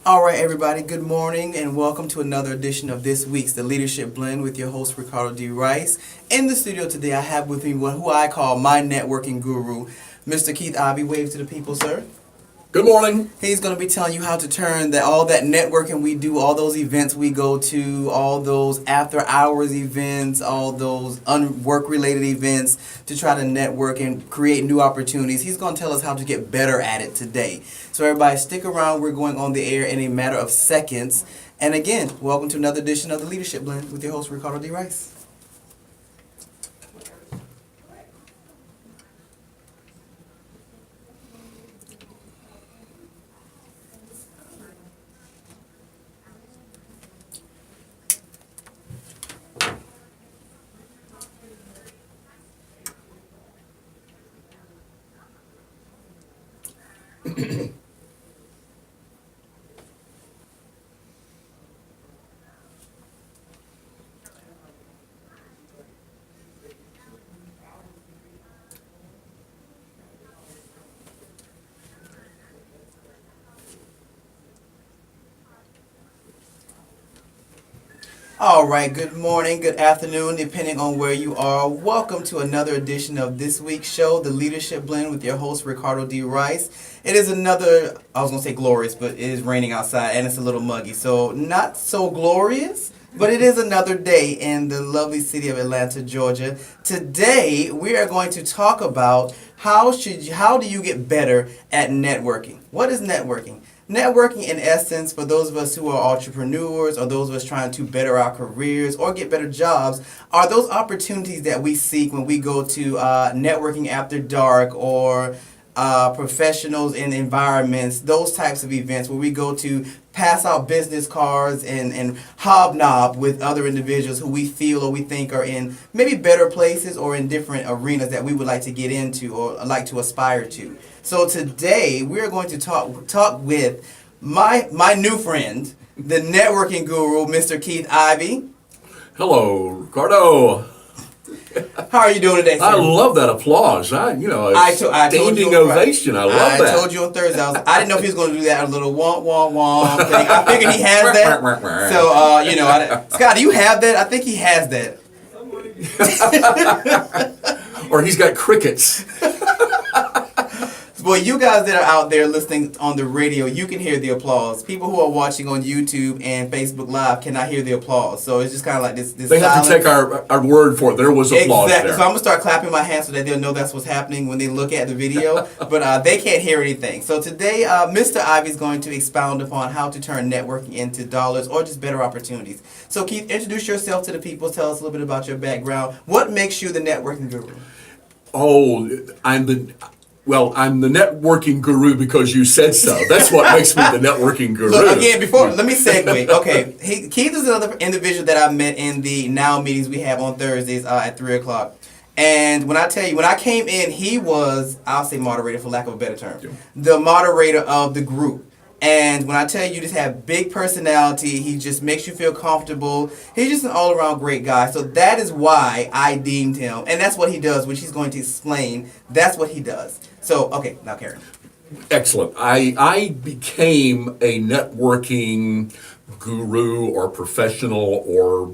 All right, everybody, good morning and welcome to another edition of this week's The Leadership Blend with your host, Ricardo D. Rice. In the studio today, I have with me who I call my networking guru, Mr. Keith Ivey. Wave to the people, sir. Good morning. He's going to be telling you how to turn all that networking we do, all those events we go to, all those after hours events, all those work related events to try to network and create new opportunities. He's going to tell us how to get better at it today. So everybody stick around. We're going on the air in a matter of seconds. And again, welcome to another edition of The Leadership Blend with your host, Ricardo D. Rice. All right, good morning, good afternoon, depending on where you are. Welcome to another edition of this week's show, The Leadership Blend with your host, Ricardo D. Rice. It is another, I was going to say glorious, but it is raining outside and it's a little muggy. So not so glorious, but it is another day in the lovely city of Atlanta, Georgia. Today, we are going to talk about how do you get better at networking? What is networking? Networking, in essence, for those of us who are entrepreneurs or those of us trying to better our careers or get better jobs, are those opportunities that we seek when we go to networking after dark or professionals in environments, those types of events where we go to pass out business cards and hobnob with other individuals who we feel or we think are in maybe better places or in different arenas that we would like to get into or like to aspire to. So today we're going to talk with my new friend, the networking guru, Mr. Keith Ivey. Hello, Ricardo. How are you doing today, sir? I love that applause. Standing ovation. I love that. I told you on Thursday. I didn't know if he was going to do that little womp womp womp thing. I figured he has that. So Scott, do you have that? I think he has that. Or he's got crickets. Well, you guys that are out there listening on the radio, you can hear the applause. People who are watching on YouTube and Facebook Live cannot hear the applause. So it's just kind of like this They have silence. to take our word for it. There was applause Exactly. there. So I'm going to start clapping my hands so that they'll know that's what's happening when they look at the video. But they can't hear anything. So today, Mr. Ivey is going to expound upon how to turn networking into dollars or just better opportunities. So Keith, introduce yourself to the people. Tell us a little bit about your background. What makes you the networking guru? Oh, I'm the networking guru because you said so. That's what makes me the networking guru. Look, again, let me segue. Okay, Keith is another individual that I met in the Now meetings we have on Thursdays at 3 o'clock. And when I tell you, when I came in, he was, I'll say moderator for lack of a better term, the moderator of the group. And when I tell you, just have big personality, he just makes you feel comfortable. He's just an all-around great guy. So that is why I deemed him. And that's what he does, which he's going to explain. That's what he does. So, okay, now Karen. Excellent. I became a networking guru or professional or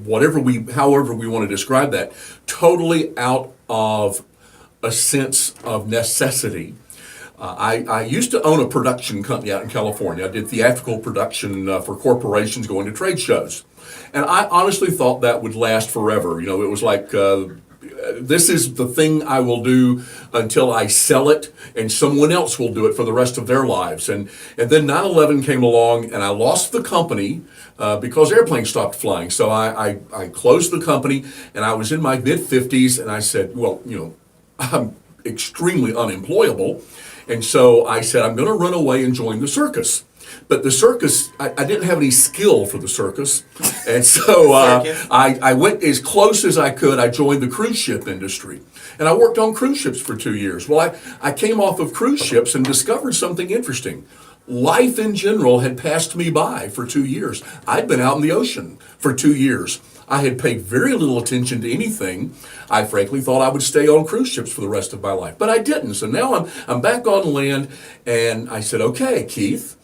however we want to describe that, totally out of a sense of necessity. I used to own a production company out in California. I did theatrical production for corporations going to trade shows. And I honestly thought that would last forever. It was like, this is the thing I will do until I sell it, and someone else will do it for the rest of their lives. And then 9/11 came along, and I lost the company because airplanes stopped flying. So I closed the company, and I was in my mid-50s, and I said, well, I'm extremely unemployable. And so I said, I'm going to run away and join the circus. But the circus, I didn't have any skill for the circus. And so I went as close as I could. I joined the cruise ship industry. And I worked on cruise ships for 2 years. Well, I came off of cruise ships and discovered something interesting. Life in general had passed me by for 2 years. I'd been out in the ocean for 2 years. I had paid very little attention to anything. I frankly thought I would stay on cruise ships for the rest of my life, but I didn't. So now I'm back on land, and I said, okay, Keith,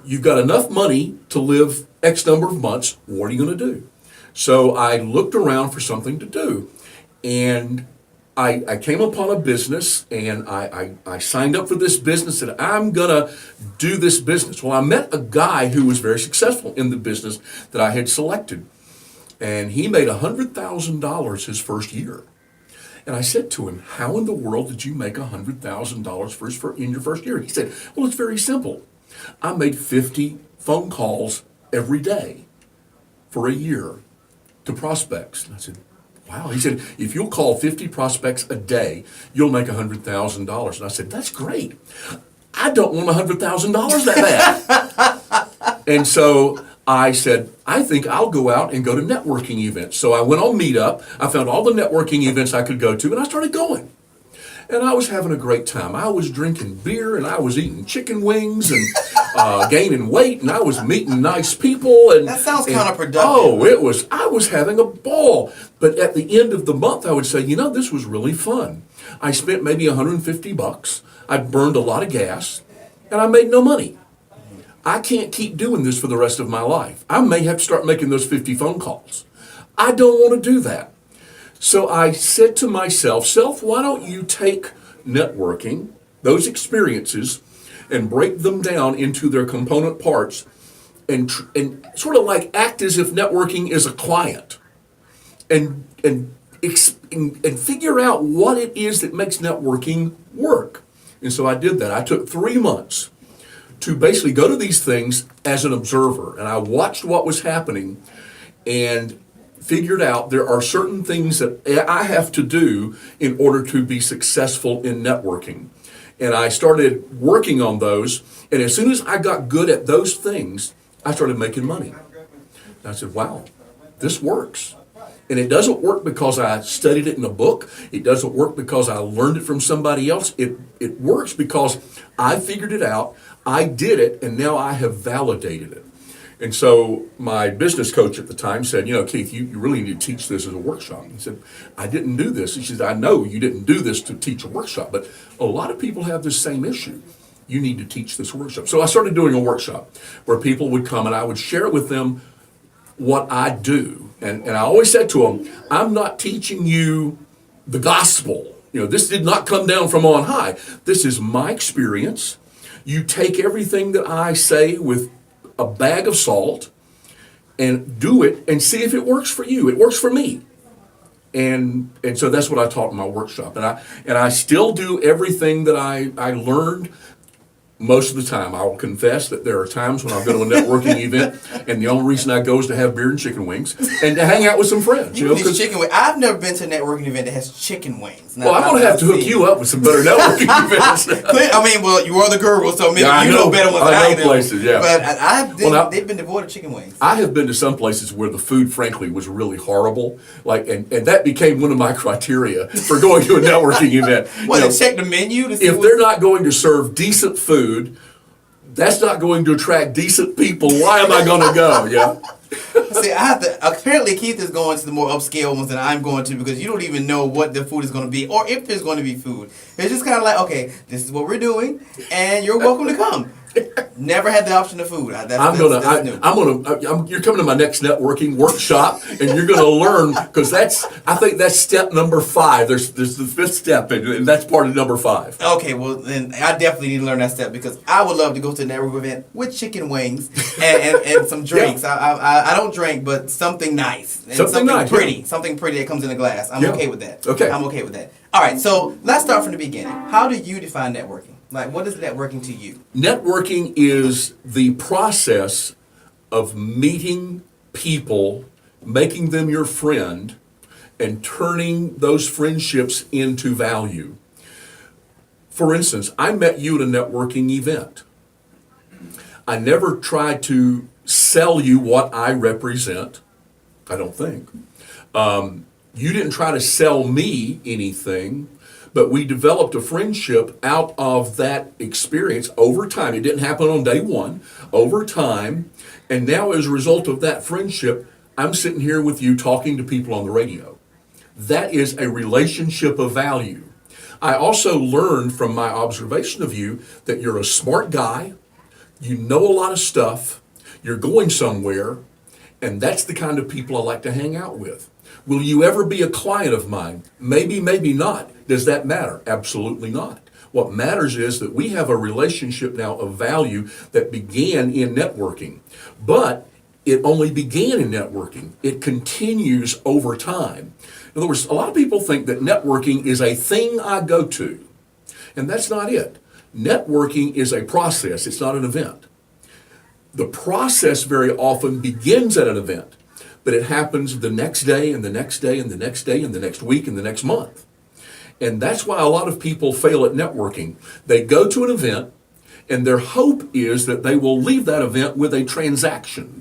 you've got enough money to live X number of months. What are you going to do? So I looked around for something to do, and I came upon a business, and I signed up for this business, and I'm going to do this business. Well, I met a guy who was very successful in the business that I had selected, and he made $100,000 his first year. And I said to him, how in the world did you make $100,000 in your first year? He said, well, it's very simple. I made 50 phone calls every day for a year to prospects. And I said, wow. He said, if you'll call 50 prospects a day, you'll make $100,000. And I said, that's great. I don't want $100,000 that bad. And so I said, I think I'll go out and go to networking events. So I went on Meetup. I found all the networking events I could go to, and I started going. And I was having a great time. I was drinking beer, and I was eating chicken wings, and gaining weight, and I was meeting nice people. And that sounds counterproductive. Oh, I was having a ball. But at the end of the month, I would say, this was really fun. I spent maybe $150. I burned a lot of gas, and I made no money. I can't keep doing this for the rest of my life. I may have to start making those 50 phone calls. I don't want to do that. So I said to myself, why don't you take networking, those experiences, and break them down into their component parts and sort of like act as if networking is a client and figure out what it is that makes networking work. And so I did that. I took 3 months to basically go to these things as an observer, and I watched what was happening and figured out there are certain things that I have to do in order to be successful in networking. And I started working on those, and as soon as I got good at those things, I started making money. And I said, wow, this works. And it doesn't work because I studied it in a book. It doesn't work because I learned it from somebody else. It works because I figured it out, I did it, and now I have validated it. And so my business coach at the time said, Keith, you really need to teach this as a workshop. He said, I didn't do this. He said, I know you didn't do this to teach a workshop, but a lot of people have this same issue. You need to teach this workshop. So I started doing a workshop where people would come and I would share with them what I do. And I always said to them, I'm not teaching you the gospel. This did not come down from on high. This is my experience. You take everything that I say with a bag of salt and do it and see if it works for you. It works for me. And so that's what I taught in my workshop. And I still do everything that I learned. Most of the time, I will confess that there are times when I'll go to a networking event, and the only reason I go is to have beer and chicken wings and to hang out with some friends. These chicken wings. I've never been to a networking event that has chicken wings. Now, well, I'm going to have to hook you up with some better networking events. You are the guru, so maybe you know better ones than I know. Places, yeah. But they've been devoid of chicken wings. I have been to some places where the food, frankly, was really horrible. And that became one of my criteria for going to a networking event. They check the menu to see if they're not going to serve decent food, that's not going to attract decent people. Why am I going to go? Yeah. See, I have to. Apparently, Keith is going to the more upscale ones than I'm going to because you don't even know what the food is going to be or if there's going to be food. It's just kind of like, okay, this is what we're doing, and you're welcome to come. Never had the option of food. That's new. You're coming to my next networking workshop, and you're gonna learn because I think that's step number 5. There's the 5th step, and that's part of number 5. Okay, well then I definitely need to learn that step because I would love to go to a networking event with chicken wings and some drinks. Yeah. I don't drink, but something nice and something nice, pretty, yeah. Something pretty that comes in a glass. I'm okay with that. Okay, I'm okay with that. All right, so let's start from the beginning. How do you define networking? Like, what is networking to you? Networking is the process of meeting people, making them your friend, and turning those friendships into value. For instance, I met you at a networking event. I never tried to sell you what I represent, I don't think. You didn't try to sell me anything. But we developed a friendship out of that experience over time. It didn't happen on day one, over time. And now as a result of that friendship, I'm sitting here with you talking to people on the radio. That is a relationship of value. I also learned from my observation of you that you're a smart guy, you know a lot of stuff, you're going somewhere, and that's the kind of people I like to hang out with. Will you ever be a client of mine? Maybe, maybe not. Does that matter? Absolutely not. What matters is that we have a relationship now of value that began in networking. But it only began in networking. It continues over time. In other words, a lot of people think that networking is a thing I go to, and that's not it. Networking is a process, it's not an event. The process very often begins at an event, but it happens the next day and the next day and the next day and the next week and the next month. And that's why a lot of people fail at networking. They go to an event, and their hope is that they will leave that event with a transaction.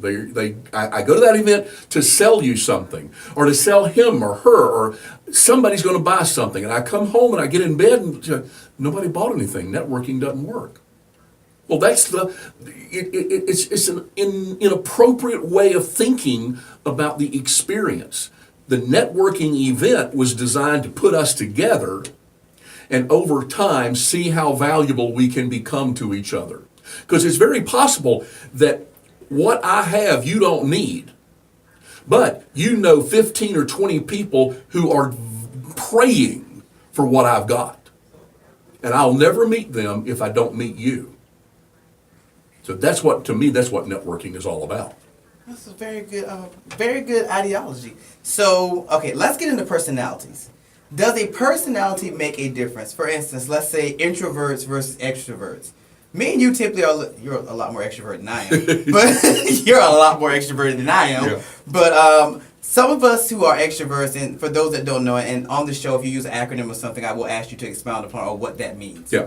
I go to that event to sell you something, or to sell him or her, or somebody's going to buy something. And I come home and I get in bed and nobody bought anything. Networking doesn't work. Well, it's an inappropriate way of thinking about the experience. The networking event was designed to put us together and over time see how valuable we can become to each other. Because it's very possible that what I have you don't need, but you know 15 or 20 people who are praying for what I've got. And I'll never meet them if I don't meet you. So to me, that's what networking is all about. That's a very good ideology. So, okay, let's get into personalities. Does a personality make a difference? For instance, let's say introverts versus extroverts. Me and you typically you're a lot more extroverted than I am, but you're a lot more extroverted than I am. Yeah. But some of us who are extroverts, and for those that don't know it, and on the show, if you use an acronym or something, I will ask you to expound upon what that means. Yeah.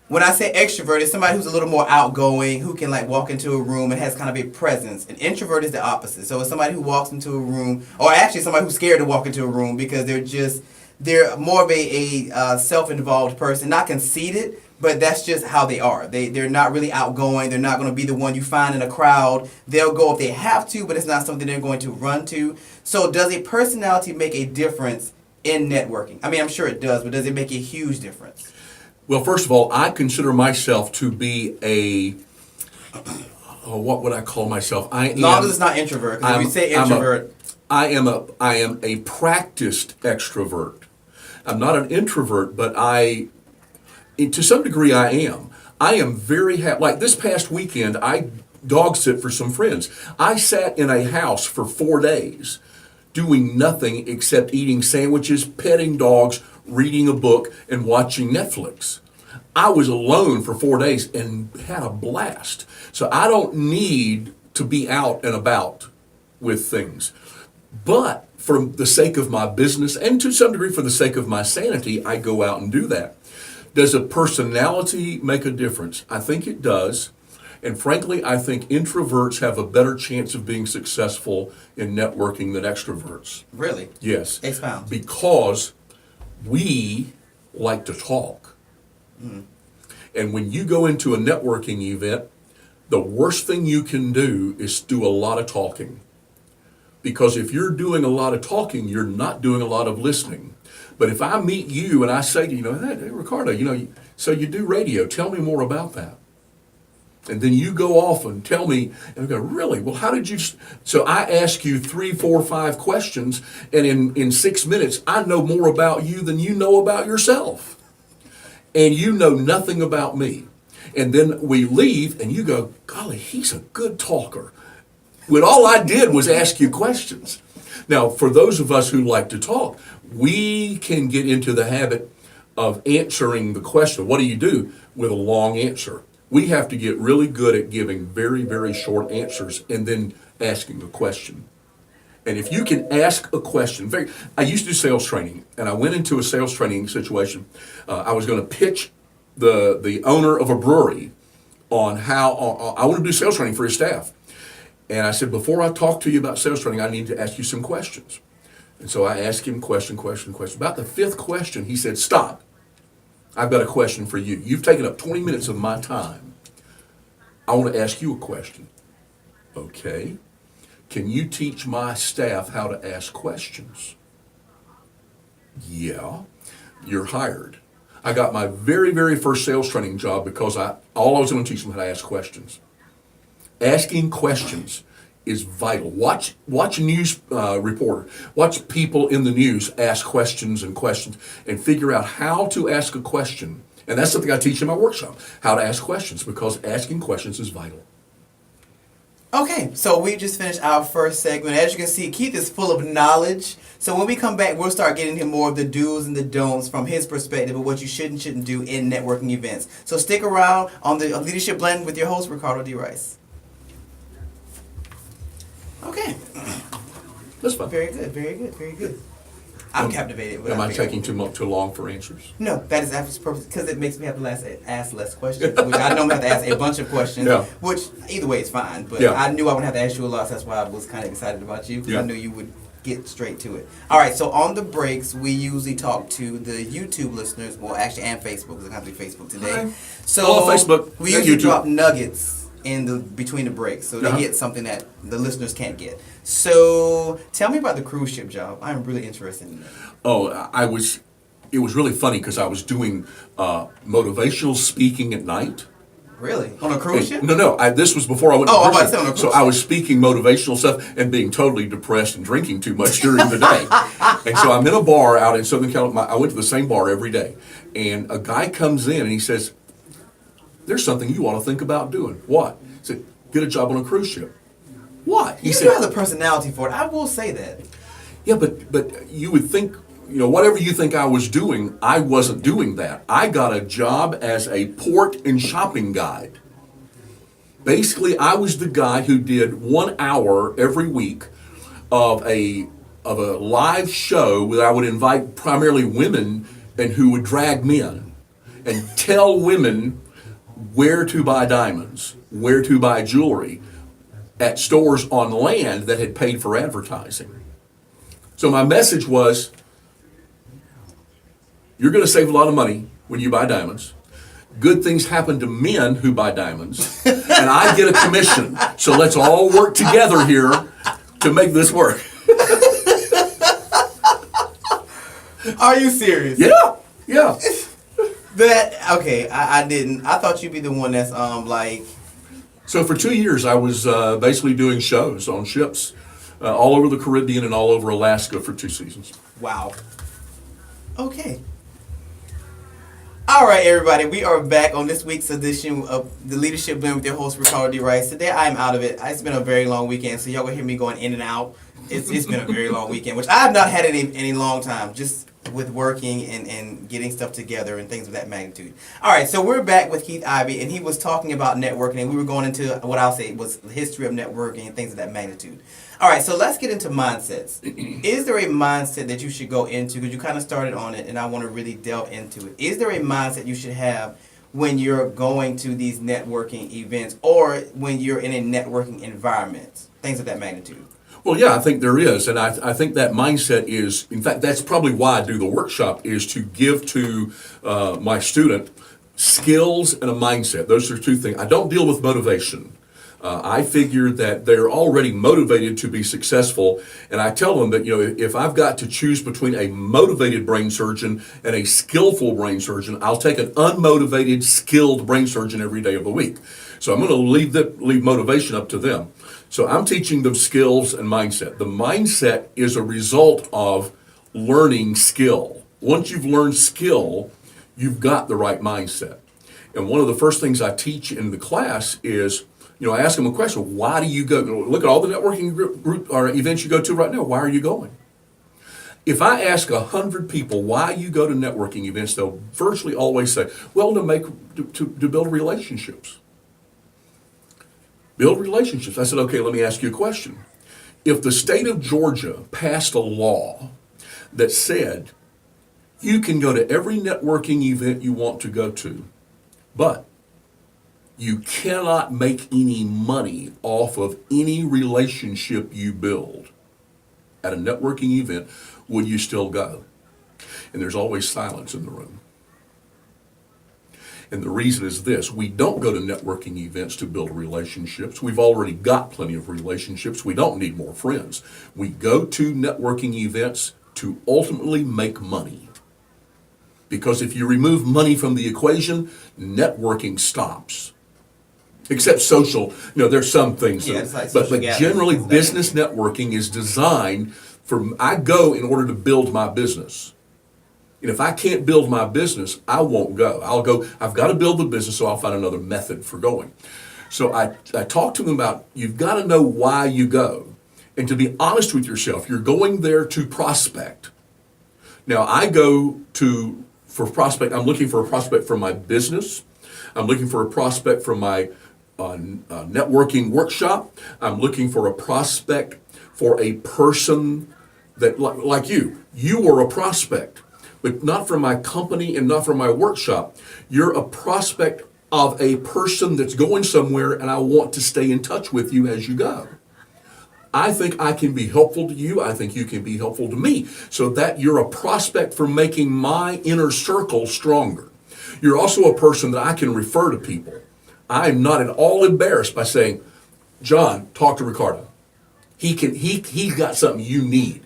When I say extrovert, it's somebody who's a little more outgoing, who can like walk into a room and has kind of a presence. An introvert is the opposite. So it's somebody who walks into a room, or actually somebody who's scared to walk into a room because they're more of a self-involved person, not conceited, but that's just how they are. They're not really outgoing. They're not going to be the one you find in a crowd. They'll go if they have to, but it's not something they're going to run to. So does a personality make a difference in networking? I mean, I'm sure it does, but does it make a huge difference? Well, first of all, I consider myself to be what would I call myself? As long as it's not introvert, because if you say introvert... I am a practiced extrovert. I'm not an introvert, but to some degree I am. I am very happy. Like this past weekend, I dog sit for some friends. I sat in a house for 4 days doing nothing except eating sandwiches, petting dogs, reading a book, and watching Netflix. I was alone for 4 days and had a blast. So I don't need to be out and about with things. But for the sake of my business, and to some degree for the sake of my sanity, I go out and do that. Does a personality make a difference? I think it does. And frankly, I think introverts have a better chance of being successful in networking than extroverts. Really? Yes. Expound. Because we like to talk. Mm. And when you go into a networking event, the worst thing you can do is do a lot of talking. Because if you're doing a lot of talking, you're not doing a lot of listening. But if I meet you and I say to you, hey, Ricardo, so you do radio, tell me more about that. And then you go off and tell me, and I go, really? Well, how did you? So I ask you 3, 4, 5 questions, and in 6 minutes, I know more about you than you know about yourself. And you know nothing about me. And then we leave, and you go, golly, he's a good talker. When all I did was ask you questions. Now, for those of us who like to talk, we can get into the habit of answering the question, what do you do, with a long answer. We have to get really good at giving very, very short answers and then asking a question. And if you can ask a question, I used to do sales training, and I went into a sales training situation. I was going to pitch the owner of a brewery on how I want to do sales training for his staff. And I said, before I talk to you about sales training, I need to ask you some questions. And so I asked him question. About the 5th question, he said, stop. I've got a question for you. You've taken up 20 minutes of my time. I want to ask you a question. Okay. Can you teach my staff how to ask questions? Yeah. You're hired. I got my very, very first sales training job because all I was going to teach them how to ask questions. Asking questions is vital. Watch a news reporter. Watch people in the news ask questions and figure out how to ask a question. And that's something I teach in my workshop, how to ask questions, because asking questions is vital. Okay, so we just finished our first segment. As you can see, Keith is full of knowledge. So when we come back, we'll start getting him more of the do's and the don'ts from his perspective of what you should and shouldn't do in networking events. So stick around on the Leadership Blend with your host, Ricardo D. Rice. Okay. That's fine. Very good, very good, very good. I'm captivated. Am I taking too long for answers? No, that is absolutely perfect because it makes me have to ask less questions, which I normally have to ask a bunch of questions, Yeah. which either way is fine. But Yeah. I knew I would have to ask you a lot, so that's why I was kind of excited about you because Yeah. I knew you would get straight to it. All right, so on the breaks, we usually talk to the YouTube listeners, well, actually, and Facebook, because I can't do Facebook today. Hi. So Hello, Facebook. we And usually YouTube. drop nuggets in between the breaks, so they Uh-huh. get something that the listeners can't get. So tell me about the cruise ship job. I'm really interested in that. Oh, it was really funny because I was doing motivational speaking at night. Really? On a cruise ship? No. This was before I went Oh, to I'm cruise about to say on a ship. cruise So I was speaking motivational stuff and being totally depressed and drinking too much during the day. And so I'm in a bar out in Southern California. I went to the same bar every day. And a guy comes in and he says, "There's something you ought to think about doing." What? He said, "Get a job on a cruise ship." What? He You said, do have the personality for it. I will say that. "Yeah, but you would think, whatever you think I was doing, I wasn't doing that. I got a job as a port and shopping guide. Basically, I was the guy who did 1 hour every week of a live show where I would invite primarily women and who would drag men and tell women where to buy diamonds, where to buy jewelry at stores on land that had paid for advertising. So my message was, you're going to save a lot of money when you buy diamonds. Good things happen to men who buy diamonds, and I get a commission. So let's all work together here to make this work." Are you serious? Yeah. Okay, I didn't. I thought you'd be the one that's like. So for 2 years, I was basically doing shows on ships all over the Caribbean and all over Alaska for 2 seasons. Wow. Okay. All right, everybody. We are back on this week's edition of the Leadership Blend with your host, Ricardo D. Rice. Today, I'm out of it. It's been a very long weekend, so y'all gonna hear me going in and out. It's been a very long weekend, which I have not had any long time, just with working and getting stuff together and things of that magnitude. All right, so we're back with Keith Ivey, and he was talking about networking, and we were going into what I'll say was the history of networking and things of that magnitude. All right, so let's get into mindsets. Is there a mindset that you should go into? Because you kind of started on it, and I want to really delve into it. Is there a mindset you should have when you're going to these networking events or when you're in a networking environment? Things of that magnitude. Well, yeah, I think there is. And I think that mindset is, in fact, that's probably why I do the workshop, is to give to my student skills and a mindset. Those are two things. I don't deal with motivation. I figure that they're already motivated to be successful, and I tell them that, if I've got to choose between a motivated brain surgeon and a skillful brain surgeon, I'll take an unmotivated, skilled brain surgeon every day of the week. So I'm going to leave motivation up to them. So I'm teaching them skills and mindset. The mindset is a result of learning skill. Once you've learned skill, you've got the right mindset. And one of the first things I teach in the class is, I ask them a question: why do you go? Look at all the networking group or events you go to right now. Why are you going? If I ask 100 people why you go to networking events, they'll virtually always say, "Well, to build relationships." Build relationships. I said, okay, let me ask you a question. If the state of Georgia passed a law that said you can go to every networking event you want to go to, but you cannot make any money off of any relationship you build at a networking event, would you still go? And there's always silence in the room. And the reason is this: we don't go to networking events to build relationships. We've already got plenty of relationships. We don't need more friends. We go to networking events to ultimately make money. Because if you remove money from the equation, networking stops. Except social, there's some things. Yeah, it's like but social gatherings, generally, it's business networking is designed for, I go in order to build my business. And if I can't build my business, I won't go. I'll go, I've got to build the business, so I'll find another method for going. So I talk to them about, you've got to know why you go. And to be honest with yourself, you're going there to prospect. Now, I go for prospect, I'm looking for a prospect for my business. I'm looking for a prospect for my networking workshop. I'm looking for a prospect for a person that, like you were a prospect, but not for my company and not for my workshop. You're a prospect of a person that's going somewhere, and I want to stay in touch with you as you go. I think I can be helpful to you. I think you can be helpful to me, so that you're a prospect for making my inner circle stronger. You're also a person that I can refer to people. I'm not at all embarrassed by saying, John, talk to Ricardo. He's got something you need.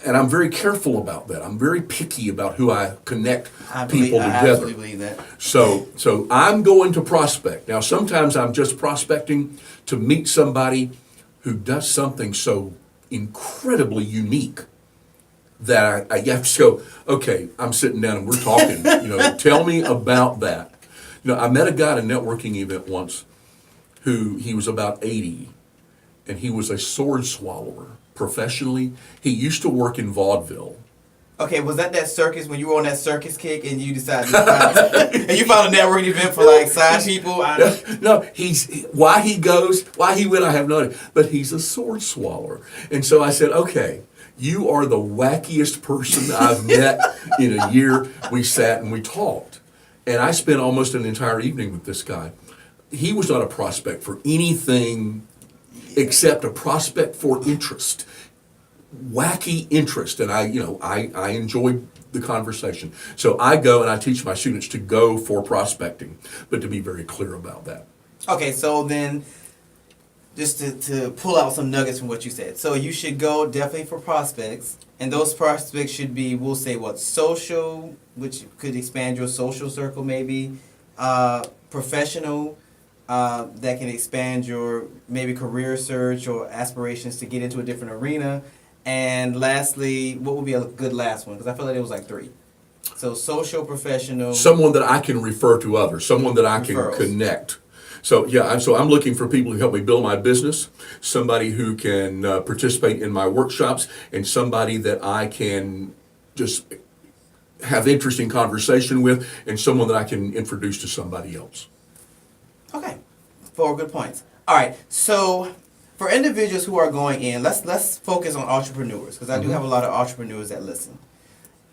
And I'm very careful about that. I'm very picky about who I connect people together. I absolutely believe that. So I'm going to prospect. Now, sometimes I'm just prospecting to meet somebody who does something so incredibly unique that I have to go, okay, I'm sitting down and we're talking, tell me about that. I met a guy at a networking event once he was about 80, and he was a sword swallower professionally. He used to work in vaudeville. Okay, was that circus when you were on that circus kick and you decided and you found a networking event for like side people? No, why he went, I have no idea. But he's a sword swallower. And so I said, okay, you are the wackiest person I've met in a year. We sat and we talked. And I spent almost an entire evening with this guy. He was not a prospect for anything except a prospect for interest. Wacky interest, and I enjoyed the conversation. So I go and I teach my students to go for prospecting, but to be very clear about that. Okay, so then just to pull out some nuggets from what you said. So you should go definitely for prospects, and those prospects should be, we'll say, social, which could expand your social circle maybe, professional, that can expand your maybe career search or aspirations to get into a different arena. And lastly, what would be a good last one? Because I feel like it was like 3. So social, professional. Someone that I can refer to others. Someone that I can Referrals. Connect. So yeah, I'm looking for people who help me build my business. Somebody who can participate in my workshops, and somebody that I can just have interesting conversation with, and someone that I can introduce to somebody else. Okay, 4 good points. All right, so for individuals who are going in, let's focus on entrepreneurs, because I do have a lot of entrepreneurs that listen.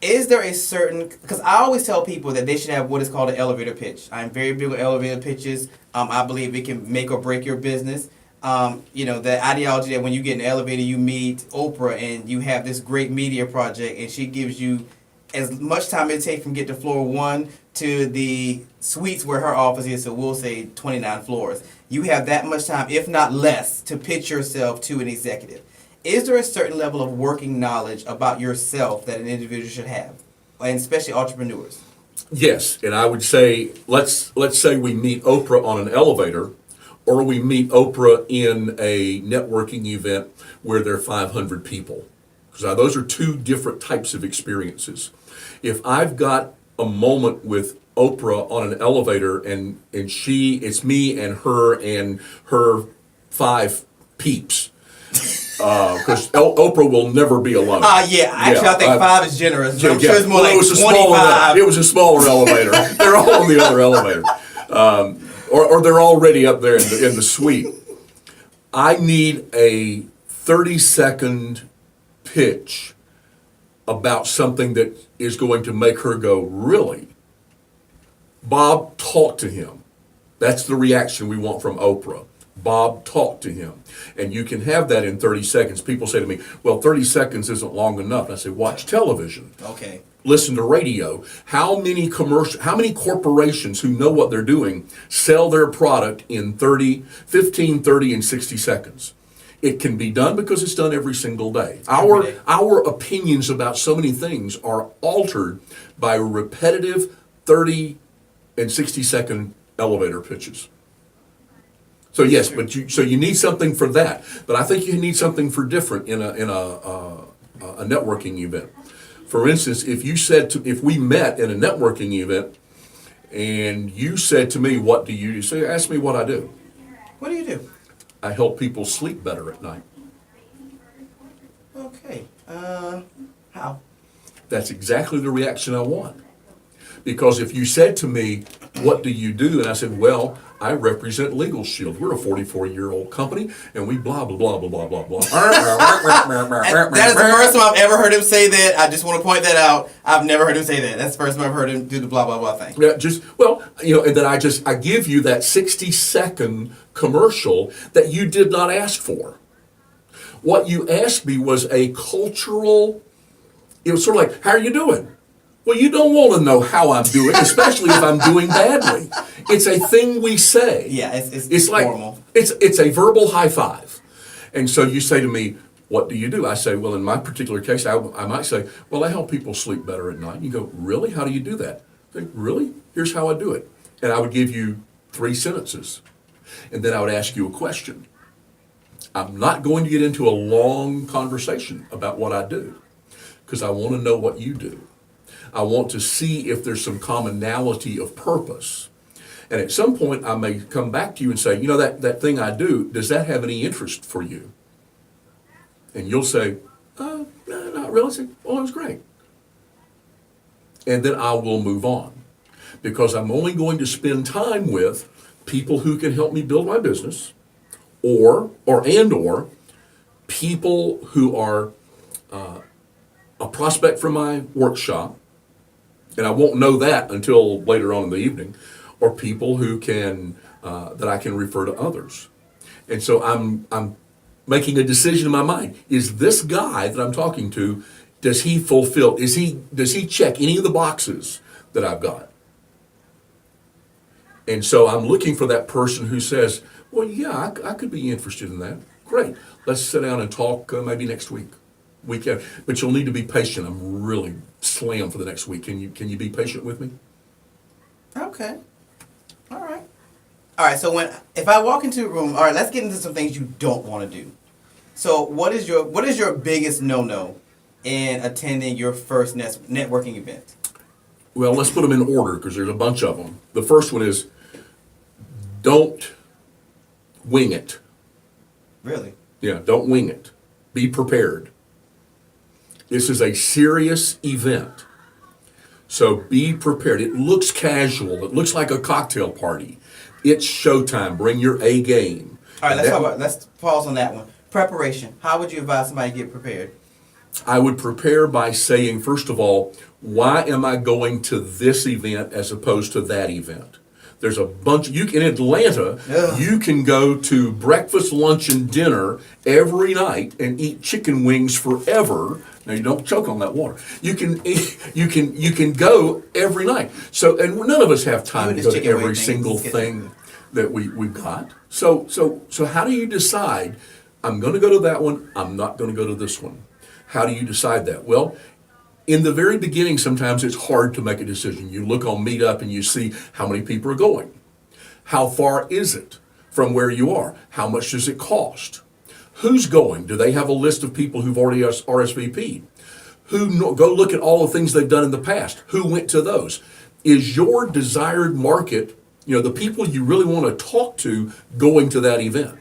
Is there a certain, because I always tell people that they should have what is called an elevator pitch. I'm very big on elevator pitches. I believe it can make or break your business. The ideology that when you get in an elevator, you meet Oprah and you have this great media project, and she gives you as much time it takes from get to floor 1 to the suites where her office is, so we'll say 29 floors. You have that much time, if not less, to pitch yourself to an executive. Is there a certain level of working knowledge about yourself that an individual should have, and especially entrepreneurs? Yes, and I would say let's say we meet Oprah on an elevator, or we meet Oprah in a networking event where there are 500 people. Because those are 2 different types of experiences. If I've got a moment with Oprah on an elevator and it's me and her 5 peeps, because Oprah will never be alone. Actually I think 5 is generous. I'm sure it's more like 25. It was a smaller elevator. They're all on the other elevator. Or they're already up there in the suite. I need a 30-second pitch about something that is going to make her go, really? Bob, talk to him. That's the reaction we want from Oprah. Bob, talk to him. And you can have that in 30 seconds. People say to me, well, 30 seconds isn't long enough. And I say, watch television. Okay. Listen to radio. How many corporations who know what they're doing sell their product in 15, 30, and 60 seconds? It can be done because it's done every single day. Every day. Our opinions about so many things are altered by repetitive 30 and 60-second elevator pitches. So yes, but you need something for that. But I think you need something for different in a networking event. For instance, if we met in a networking event, and you said to me, "What do you do?" So ask me what I do. What do you do? I help people sleep better at night. Okay. How? That's exactly the reaction I want. Because if you said to me, "What do you do?" and I said, "Well, I represent Legal Shield. We're a 44-year-old company, and we blah, blah, blah, blah, blah, blah, blah." That is the first time I've ever heard him say that. I just want to point that out. I've never heard him say that. That's the first time I've heard him do the blah, blah, blah thing. Yeah, and then I give you that 60-second commercial that you did not ask for. What you asked me was a cultural, it was sort of like, "How are you doing?" Well, you don't want to know how I'm doing, especially if I'm doing badly. It's a thing we say. Yeah, it's like formal. It's a verbal high five. And so you say to me, "What do you do?" I say, well, in my particular case, I might say, "Well, I help people sleep better at night." And you go, "Really? How do you do that?" I think, "Really? Here's how I do it." And I would give you 3 sentences. And then I would ask you a question. I'm not going to get into a long conversation about what I do, because I want to know what you do. I want to see if there's some commonality of purpose. And at some point, I may come back to you and say, that thing I do, does that have any interest for you? And you'll say, "No, not really." I say, "Well, it was great." And then I will move on, because I'm only going to spend time with people who can help me build my business, or people who are a prospect for my workshop, and I won't know that until later on in the evening, or people who can that I can refer to others. And so I'm making a decision in my mind. Is this guy that I'm talking to, does he fulfill? Does he check any of the boxes that I've got? And so I'm looking for that person who says, "Well, yeah, I could be interested in that." Great. Let's sit down and talk maybe next week. But you'll need to be patient. I'm really slammed for the next week. Can you be patient with me? Okay. All right. So if I walk into a room, all right, let's get into some things you don't want to do. So what is your biggest no-no in attending your first networking event? Well, let's put them in order, because there's a bunch of them. The first one is, don't wing it. Really? Yeah, don't wing it. Be prepared. This is a serious event. So be prepared. It looks casual. It looks like a cocktail party. It's showtime. Bring your A game. All right, let's pause on that one. Preparation. How would you advise somebody to get prepared? I would prepare by saying, first of all, why am I going to this event as opposed to that event? There's a bunch. In Atlanta, you can go to breakfast, lunch, and dinner every night and eat chicken wings forever. Now, you don't choke on that water. You can go every night. So, and none of us have time to go to every single thing that we've got. So how do you decide, I'm going to go to that one, I'm not going to go to this one? How do you decide that? Well, in the very beginning, sometimes it's hard to make a decision. You look on Meetup and you see how many people are going. How far is it from where you are? How much does it cost? Who's going? Do they have a list of people who've already RSVP'd? Go look at all the things they've done in the past. Who went to those? Is your desired market, the people you really want to talk to, going to that event?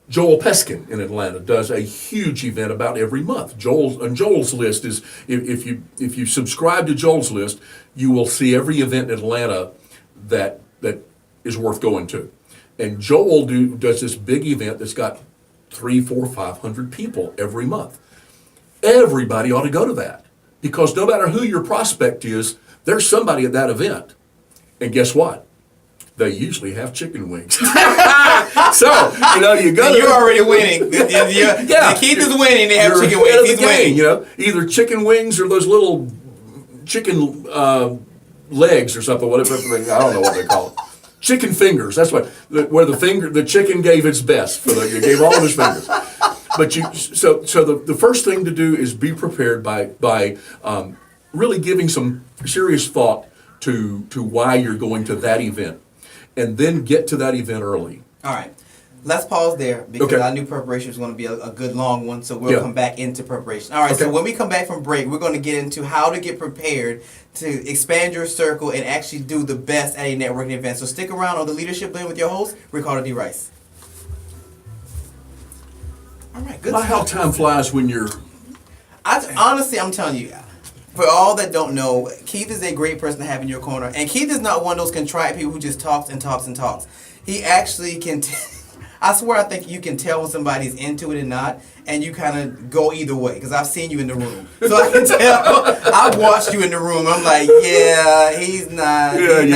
Joel Peskin in Atlanta does a huge event about every month. Joel's list is, if you subscribe to Joel's list, you will see every event in Atlanta that is worth going to. And Joel does this big event that's got 300, 400, 500 people every month. Everybody ought to go to that, because no matter who your prospect is, there's somebody at that event. And guess what? They usually have chicken wings. So, you go. You're already winning. Yeah. Keith is winning. They have chicken wings. He's winning. Either chicken wings or those little chicken legs or something. Whatever. I don't know what they call it. chicken fingers. That's where the chicken gave its best. It gave all of its fingers. But the first thing to do is be prepared by really giving some serious thought to why you're going to that event, and then get to that event early. All right. Let's pause there because Okay. I knew preparation was going to be a good long one, so we'll come back into preparation. All right, so Okay. when we come back from break, we're going to get into how to get prepared to expand your circle and actually do the best at a networking event. So stick around on the Leadership Blend with your host, Ricardo D. Rice. All right, good How stuff. time flies when you're... Honestly, I'm telling you, for all that don't know, Keith is a great person to have in your corner. And Keith is not one of those contrite people who just talks and talks and talks. He actually can... I swear I think you can tell when somebody's into it and not, and you kind of go either way, because I've seen you in the room. So I can tell. I've watched you in the room. I'm like, yeah, he's not feeling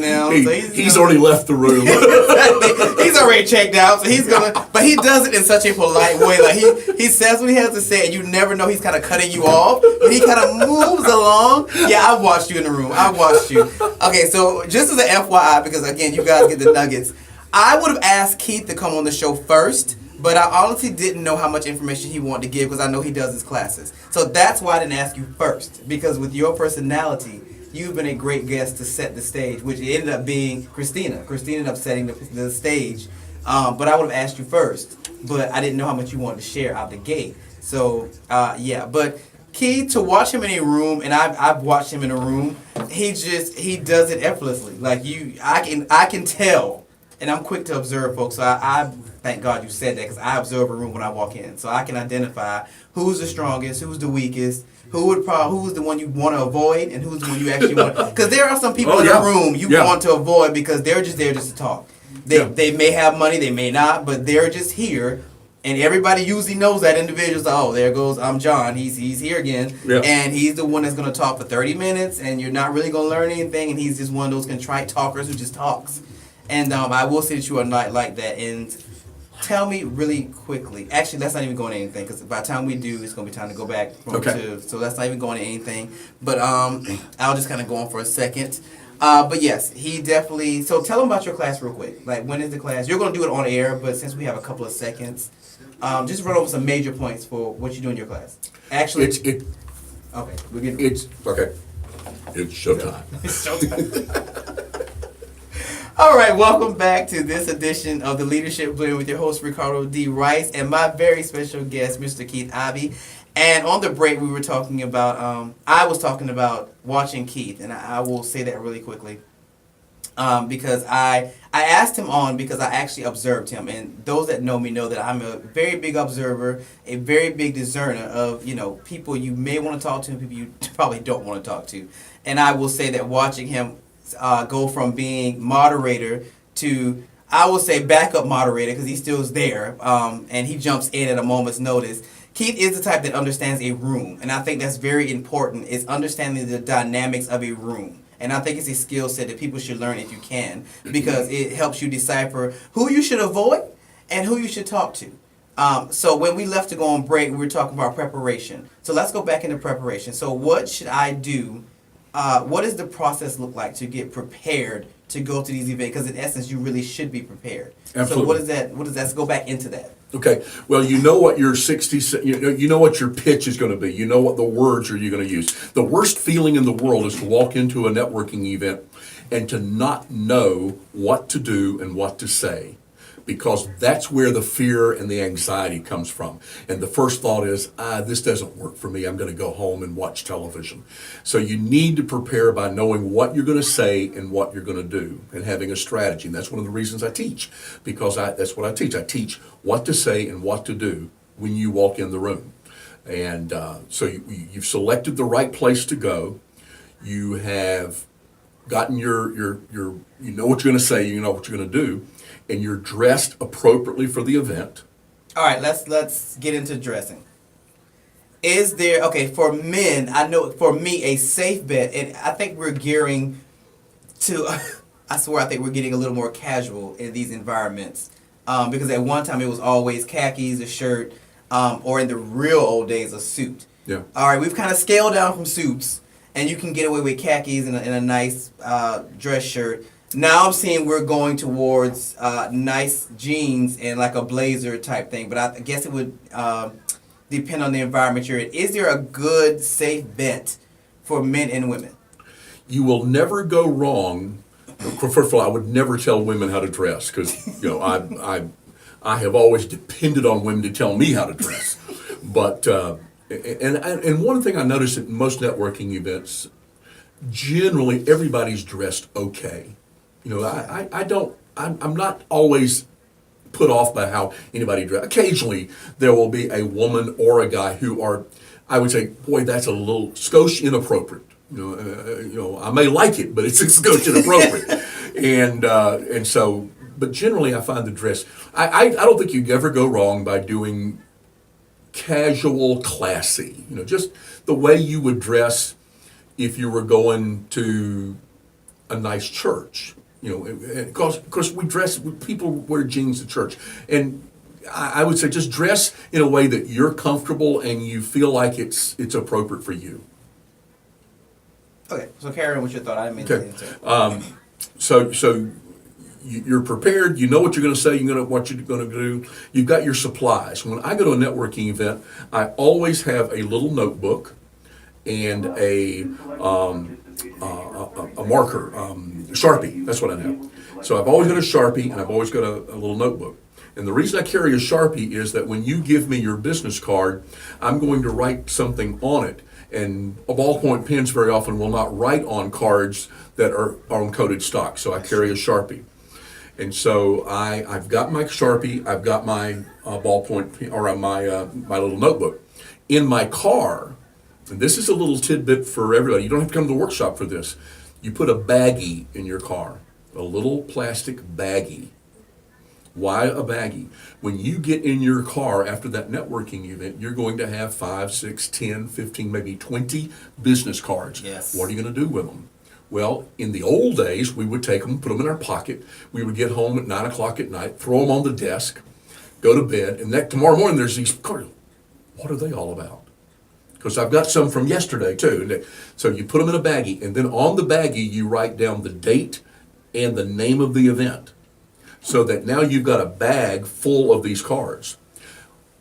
now. He's already left the room. Exactly. He's already checked out, so he's gonna. But he does it in such a polite way. Like he says what he has to say, and you never know he's kind of cutting you off. But he kind of moves along. Yeah, I've watched you in the room. I've watched you. Okay, so just as an FYI, because again, you guys get the nuggets. I would have asked Keith to come on the show first, but I honestly didn't know how much information he wanted to give because I know he does his classes. So that's why I didn't ask you first, because with your personality, you've been a great guest to set the stage, which ended up being Christina. Christina ended up setting the stage, but I would have asked you first, but I didn't know how much you wanted to share out the gate. So, yeah, but Keith, to watch him in a room, and I've watched him in a room, he does it effortlessly. Like I can tell. And I'm quick to observe, folks. So I thank God you said that, because I observe a room when I walk in, so I can identify who's the strongest, who's the weakest, who's the one you want to avoid, and who's the one you actually want. Because there are some people in the room you want to avoid because they're just there just to talk. They may have money, they may not, but they're just here. And everybody usually knows that individual's like, oh, there goes John. He's here again, and he's the one that's going to talk for 30 minutes, and you're not really going to learn anything. And he's just one of those contrite talkers who just talks. And I will say that you are not like that. And tell me really quickly. Actually, let's not even go into anything, because by the time we do, it's going to be time to go back. So let's not even go into anything. But I'll just kind of go on for a second. But yes, he definitely. So tell him about your class real quick. Like, when is the class? You're going to do it on air, but since we have a couple of seconds, just run over some major points for what you do in your class. Actually, okay. It's showtime. It's showtime. All right, welcome back to this edition of the Leadership Blend with your host, Ricardo D. Rice, and my very special guest, Mr. Keith Ivey. And on the break, we were talking about, I was talking about watching Keith, and I will say that really quickly. Because I asked him on because I actually observed him, and those that know me know that I'm a very big observer, a very big discerner of, people you may want to talk to and people you probably don't want to talk to. And I will say that watching him go from being moderator to, I will say, backup moderator, because he still is there, and he jumps in at a moment's notice. Keith is the type that understands a room, and I think that's very important, is understanding the dynamics of a room. And I think it's a skill set that people should learn if you can, because it helps you decipher who you should avoid and who you should talk to. So when we left to go on break, we were talking about preparation. So let's go back into preparation. So what should I do? What does the process look like to get prepared to go to these events? Because in essence, you really should be prepared. Absolutely. So what is that? Let's go back into that. Okay. Well, you know what your you know what your pitch is going to be. You know what the words are you going to use. The worst feeling in the world is to walk into a networking event and to not know what to do and what to say, because that's where the fear and the anxiety comes from. And the first thought is, this doesn't work for me. I'm going to go home and watch television. So you need to prepare by knowing what you're going to say and what you're going to do, and having a strategy. And that's one of the reasons I teach, because that's what I teach. I teach what to say and what to do when you walk in the room. And so you've selected the right place to go. You have gotten you know what you're going to say, you know what you're going to do, and you're dressed appropriately for the event. All right, let's get into dressing. Is there, okay, for men, I know for me a safe bet, and I think we're gearing to, I swear I think we're getting a little more casual in these environments, because at one time it was always khakis, a shirt, or in the real old days, a suit. Yeah. All right, we've kind of scaled down from suits, and you can get away with khakis and a nice dress shirt. Now I'm seeing we're going towards nice jeans and like a blazer type thing, but I guess it would depend on the environment you're in. Is there a good, safe bet for men and women? You will never go wrong. First of all, I would never tell women how to dress because I have always depended on women to tell me how to dress. But and one thing I noticed at most networking events, generally everybody's dressed okay. I'm not always put off by how anybody dresses. Occasionally there will be a woman or a guy who are, I would say, boy, that's a little skosh inappropriate. I may like it, but it's a skosh inappropriate. and so, but generally I find the dress, I don't think you'd ever go wrong by doing casual, classy. Just the way you would dress if you were going to a nice church. Because we dress, people wear jeans to church, and I would say just dress in a way that you're comfortable and you feel like it's appropriate for you. Okay, so carry on with your thought. I didn't mean to Okay. So you're prepared. You know what you're going to say. What you're going to do. You've got your supplies. When I go to a networking event, I always have a little notebook and a marker, Sharpie. That's what I have. So I've always got a Sharpie and I've always got a little notebook. And the reason I carry a Sharpie is that when you give me your business card, I'm going to write something on it. And ballpoint pens very often will not write on cards that are on coated stock. So I carry a Sharpie. And so I've got my Sharpie, I've got my ballpoint pen, or my little notebook. In my car, and this is a little tidbit for everybody, you don't have to come to the workshop for this. You put a baggie in your car, a little plastic baggie. Why a baggie? When you get in your car after that networking event, you're going to have 5, 6, 10, 15, maybe 20 business cards. Yes. What are you going to do with them? Well, in the old days, we would take them, put them in our pocket. We would get home at 9 o'clock at night, throw them on the desk, go to bed, and tomorrow morning there's these cards. What are they all about? Because I've got some from yesterday too. So you put them in a baggie, and then on the baggie you write down the date and the name of the event. So that now you've got a bag full of these cards.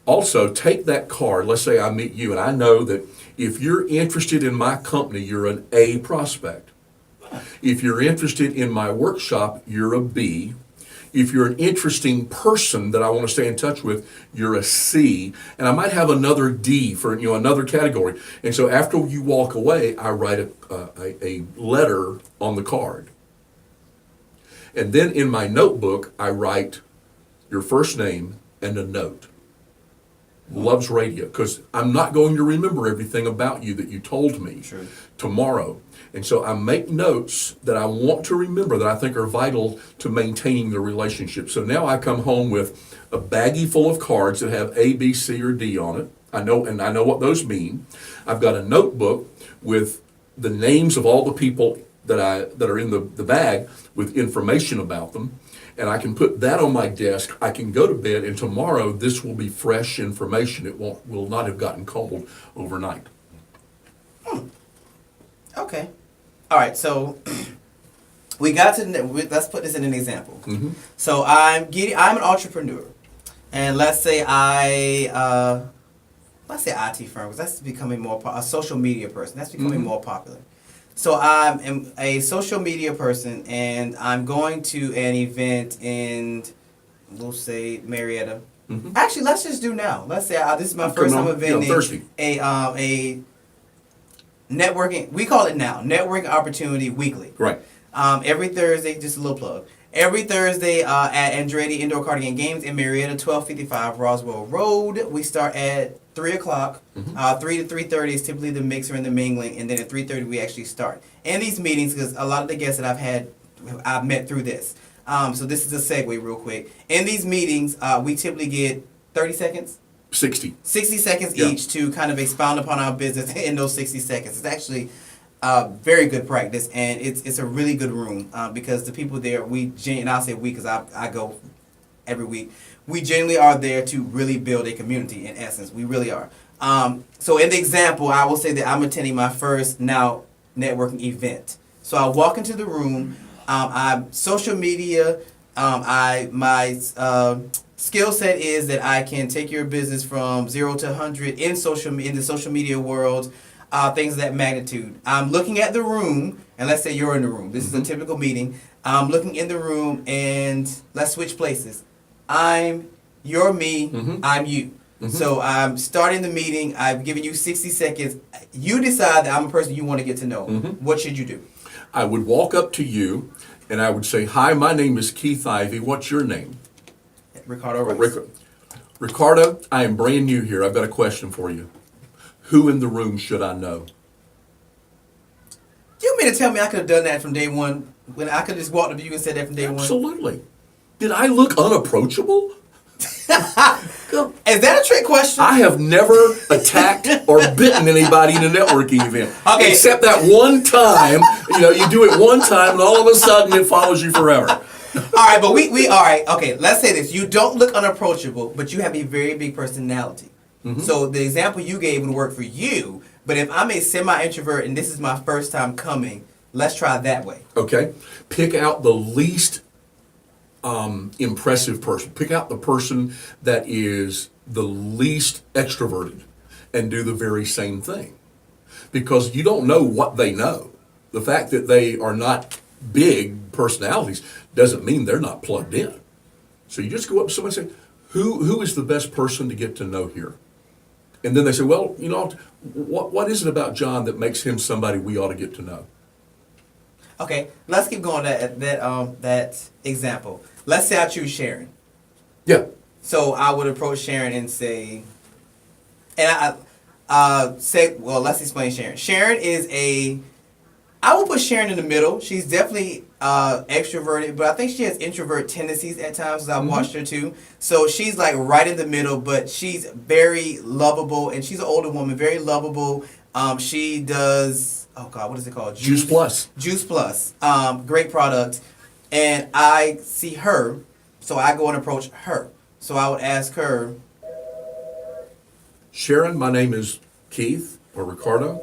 Also, take that card, let's say I meet you, and I know that if you're interested in my company, you're an A prospect. If you're interested in my workshop, you're a B. If you're an interesting person that I want to stay in touch with, you're a C. And I might have another D for another category. And so after you walk away, I write a letter on the card. And then in my notebook, I write your first name and a note. Loves radio, because I'm not going to remember everything about you that you told me tomorrow. And so I make notes that I want to remember that I think are vital to maintaining the relationship. So now I come home with a baggie full of cards that have A, B, C, or D on it. I know what those mean. I've got a notebook with the names of all the people that are in the bag with information about them, and I can put that on my desk. I can go to bed, and tomorrow this will be fresh information. It will not have gotten cold overnight. Okay. All right. So we got to. Let's put this in an example. Mm-hmm. So I'm an entrepreneur, and let's say IT firm, because that's becoming a social media person. That's becoming more popular. So I'm a social media person, and I'm going to an event in, we'll say, Marietta. Mm-hmm. Actually, let's just do now. Let's say this is my first time attending a networking. We call it now networking opportunity weekly. Right. Every Thursday, just a little plug. Every Thursday at Andretti Indoor Cardigan Games in Marietta, 1255 Roswell Road. We start at 3 o'clock. 3 to 3:30 is typically the mixer and the mingling, and then at 3:30 we actually start. And these meetings, because a lot of the guests that I've met through this. So this is a segue real quick. In these meetings, we typically get 30 seconds. 60 seconds each to kind of expound upon our business in those 60 seconds. It's actually very good practice, and it's a really good room because the people there, and I'll say we because I go every week, we genuinely are there to really build a community in essence. We really are. So in the example, I will say that I'm attending my first now networking event. So I walk into the room, I'm social media. My skill set is that I can take your business from 0 to 100 in the social media world. Things of that magnitude. I'm looking at the room, and let's say you're in the room. This is a typical meeting. I'm looking in the room, and let's switch places. You're me. I'm you. So I'm starting the meeting. I've given you 60 seconds. You decide that I'm a person you want to get to know. What should you do? I would walk up to you and I would say, "Hi, my name is Keith Ivey. What's your name?" Ricardo Rice. Ricardo, I am brand new here. I've got a question for you. Who in the room should I know? You mean to tell me I could have done that from day one? When I could just walk up to you and said that from day one? Absolutely. Did I look unapproachable? Is that a trick question? I have never attacked or bitten anybody in a networking event. Okay. Except that one time, you do it one time and all of a sudden it follows you forever. All right, but we all right. Okay, let's say this. You don't look unapproachable, but you have a very big personality. So the example you gave would work for you, but if I'm a semi-introvert and this is my first time coming, let's try it that way. Okay. Pick out the least impressive person. Pick out the person that is the least extroverted and do the very same thing. Because you don't know what they know. The fact that they are not big personalities doesn't mean they're not plugged in. So you just go up to somebody and say, who is the best person to get to know here? And then they say, well, what is it about John that makes him somebody we ought to get to know? Okay, let's keep going that example. Let's say I choose Sharon. Yeah. So I would approach Sharon and say, let's explain Sharon. Sharon is I will put Sharon in the middle. She's definitely extroverted, but I think she has introvert tendencies at times, as I've watched her too. So she's like right in the middle, but she's very lovable, and she's an older woman, very lovable. She does, oh God, what is it called? Juice Plus. Juice Plus. Great product. And I see her, so I go and approach her. So I would ask her, Sharon, my name is Keith or Ricardo,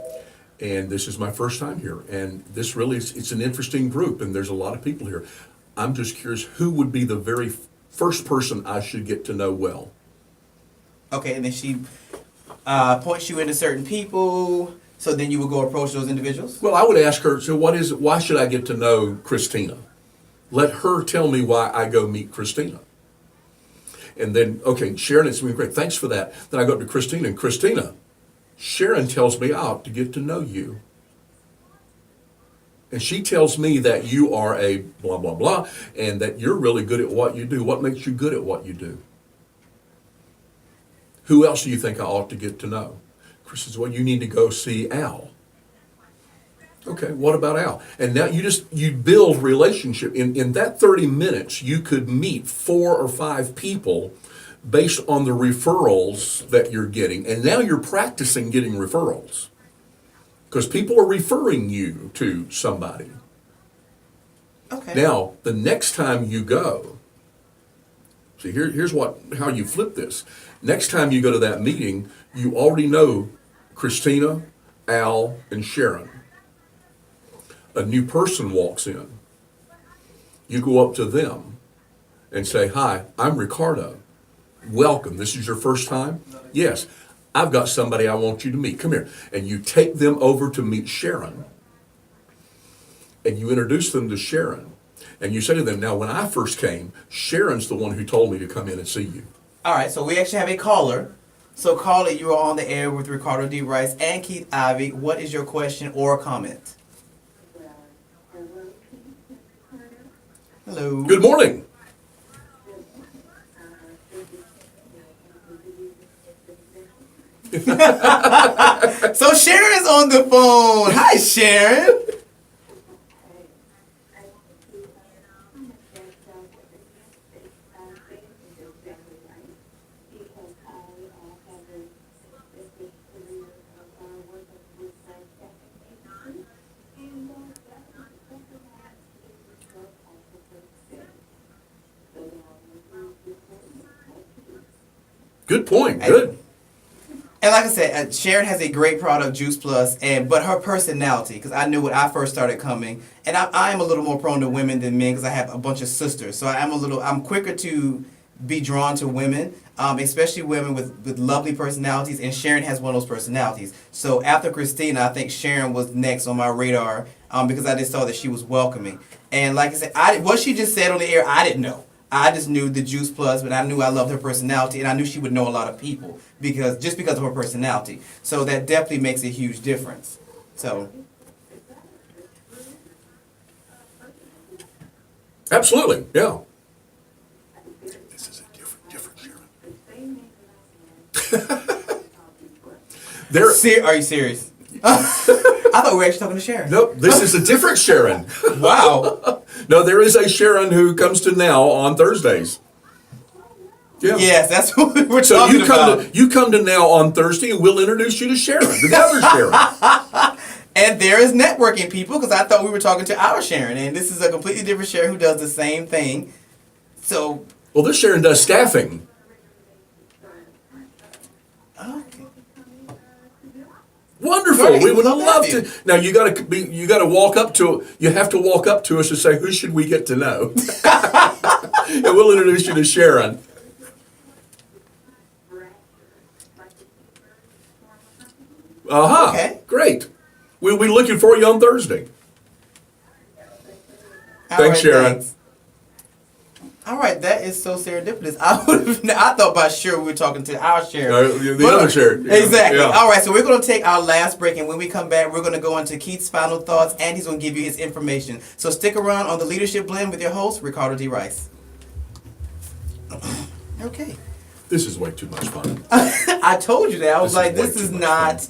and this is my first time here. And this really it's an interesting group, and there's a lot of people here. I'm just curious, who would be the very first person I should get to know well? okay, and then she points you into certain people. So then you would go approach those individuals? Well, I would ask her, so why should I get to know Christina? Let her tell me why I go meet Christina. And then, okay, Sharon, it's been great. Thanks for that. Then I go up to Christina, and Christina, Sharon tells me I ought to get to know you. And she tells me that you are a blah, blah, blah, and that you're really good at what you do. What makes you good at what you do? Who else do you think I ought to get to know? Chris says, well, you need to go see Al. Okay, what about Al? And now you build relationship. In that 30 minutes, you could meet 4 or 5 people based on the referrals that you're getting. And now you're practicing getting referrals. Because people are referring you to somebody. Okay. Now, the next time you go, see, here's how you flip this. Next time you go to that meeting, you already know Christina, Al, and Sharon. A new person walks in. You go up to them and say, hi, I'm Ricardo. Welcome. This is your first time? Yes. I've got somebody I want you to meet. Come here. And you take them over to meet Sharon. And you introduce them to Sharon. And you say to them, now when I first came, Sharon's the one who told me to come in and see you. All right, so we actually have a caller. So caller, you are on the air with Ricardo D. Rice and Keith Ivey. What is your question or comment? Hello. Good morning. So Sharon's on the phone. Hi, Sharon. Good point. Good. And like I said, Sharon has a great product, Juice Plus, but her personality, because I knew when I first started coming, and I am a little more prone to women than men because I have a bunch of sisters, so I'm quicker to be drawn to women, especially women with lovely personalities, and Sharon has one of those personalities. So after Christina, I think Sharon was next on my radar because I just saw that she was welcoming. And like I said, what she just said on the air, I didn't know. I just knew the Juice Plus, but I knew I loved her personality, and I knew she would know a lot of people because of her personality. So that definitely makes a huge difference. So Absolutely, yeah. This is a different Sharon. Are you serious? I thought we were actually talking to Sharon. Nope, this is a different Sharon. Wow. No, there is a Sharon who comes to Now on Thursdays. Yeah. Yes, that's what we were So talking about. you come to Now on Thursday, and we'll introduce you to Sharon, the other Sharon. And there is networking, people, because I thought we were talking to our Sharon, and this is a completely different Sharon who does the same thing. So, Well, this Sharon does staffing. okay. Wonderful. Great. We would Love to love have to. Now you got to walk up to. You have to walk up to us and say, "Who should we get to know?" And we'll introduce you to Sharon. Okay. Great. We'll be looking for you on Thursday. All Thanks, Sharon. thanks. All right, that is so serendipitous. I thought by sure we were talking to our Sharon. The other Sharon. Yeah. Exactly. Yeah. All right, so we're going to take our last break, and when we come back, we're going to go into Keith's final thoughts, and he's going to give you his information. So stick around on the Leadership Blend with your host, Ricardo D. Rice. Okay. This is way too much fun. I told you that. I was This is like, way this too is much not,